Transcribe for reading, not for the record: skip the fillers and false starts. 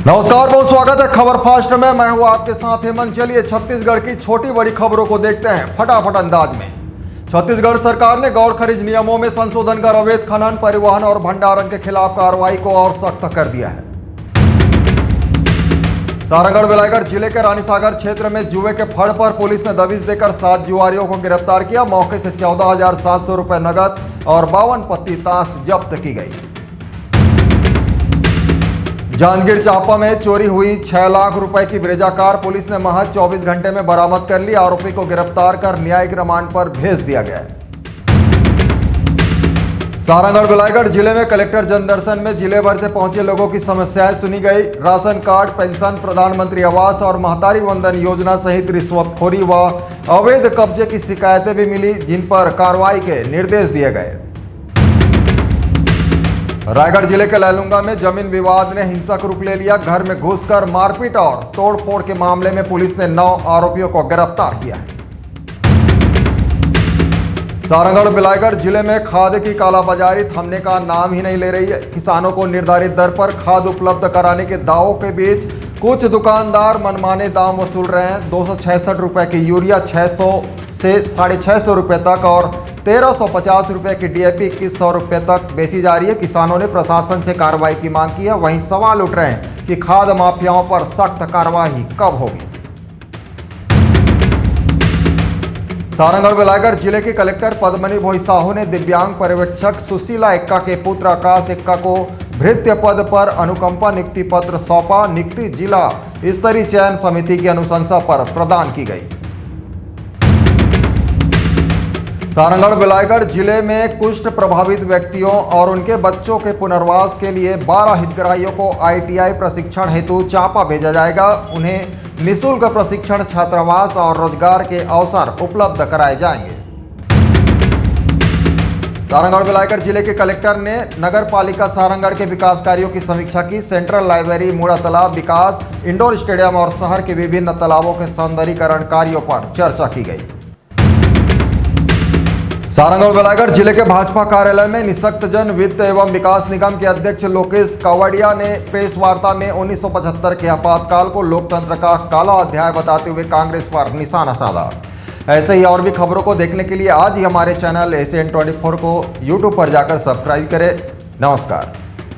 नमस्कार, बहुत स्वागत है खबर फास्ट में। मैं हूं आपके साथ हेमंत। चलिए छत्तीसगढ़ की छोटी बड़ी खबरों को देखते हैं फटाफट अंदाज में। छत्तीसगढ़ सरकार ने गौर खनिज नियमों में संशोधन कर अवैध खनन, परिवहन और भंडारण के खिलाफ कार्रवाई को और सख्त कर दिया है। सारंगढ़ बिलाईगढ़ जिले के रानीसागर क्षेत्र में जुए के फड़ पर पुलिस ने दबिश देकर 7 जुआरियों को गिरफ्तार किया। मौके से 14,700 रुपए नगद और 52 पत्ती ताश जब्त की गई। जांजगीर चांपा में चोरी हुई 6 लाख रुपए की ब्रेजा कार पुलिस ने महज 24 घंटे में बरामद कर ली। आरोपी को गिरफ्तार कर न्यायिक रिमांड पर भेज दिया गया है। सारंगढ़ बिलाईगढ़ जिले में कलेक्टर जनदर्शन में जिले भर से पहुंचे लोगों की समस्याएं सुनी गई। राशन कार्ड, पेंशन, प्रधानमंत्री आवास और महतारी वंदन योजना सहित रिश्वतखोरी व अवैध कब्जे की शिकायतें भी मिली, जिन पर कार्रवाई के निर्देश दिए गए। रायगढ़ जिले के लैलूंगा में जमीन विवाद ने हिंसक रूप ले लिया। घर में घुसकर मारपीट और तोड़फोड़ के मामले में पुलिस ने 9 आरोपियों को गिरफ्तार किया है। सारंगढ़ बिलाईगढ़ जिले में खाद की कालाबाजारी थमने का नाम ही नहीं ले रही है। किसानों को निर्धारित दर पर खाद उपलब्ध कराने के दावों के बीच कुछ दुकानदार मनमाने दाम वसूल रहे हैं। 266 रुपए की यूरिया 600 से 650 रुपए तक और 1350 रुपए की डीएपी 2100 रुपए तक बेची जा रही है। किसानों ने प्रशासन से कार्रवाई की मांग की है। वहीं सवाल उठ रहे हैं कि खाद माफियाओं पर सख्त कार्रवाई कब होगी। सारंगढ़ बिलाईगढ़ जिले के कलेक्टर पद्मनी भोई साहू ने दिव्यांग पर्यवेक्षक सुशीला एक्का के पुत्र आकाश एक्का को भृत्य पद पर अनुकंपा नियुक्ति पत्र सौंपा। नियुक्ति जिला स्तरीय चयन समिति की अनुशंसा पर प्रदान की गई। सारंगढ़ बिलाईगढ़ जिले में कुष्ठ प्रभावित व्यक्तियों और उनके बच्चों के पुनर्वास के लिए 12 हितग्राहियों को आईटीआई प्रशिक्षण हेतु चांपा भेजा जाएगा। उन्हें निःशुल्क प्रशिक्षण, छात्रावास और रोजगार के अवसर उपलब्ध कराए जाएंगे। सारंगढ़ बिलाईगढ़ जिले के कलेक्टर ने नगर पालिका सारंगढ़ के विकास कार्यों की समीक्षा की। सेंट्रल लाइब्रेरी, मुड़ा तालाब विकास, इंडोर स्टेडियम और शहर के विभिन्न तालाबों के सौंदर्यीकरण कार्यों पर चर्चा की गई। सारंगढ़ बिलाईगढ़ जिले के भाजपा कार्यालय में निःशक्तजन वित्त एवं विकास निगम के अध्यक्ष लोकेश कावड़िया ने प्रेस वार्ता में 1975 के आपातकाल को लोकतंत्र का काला अध्याय बताते हुए कांग्रेस पर निशाना साधा। ऐसे ही और भी खबरों को देखने के लिए आज ही हमारे चैनल ACN24 को YouTube पर जाकर सब्सक्राइब करें। नमस्कार।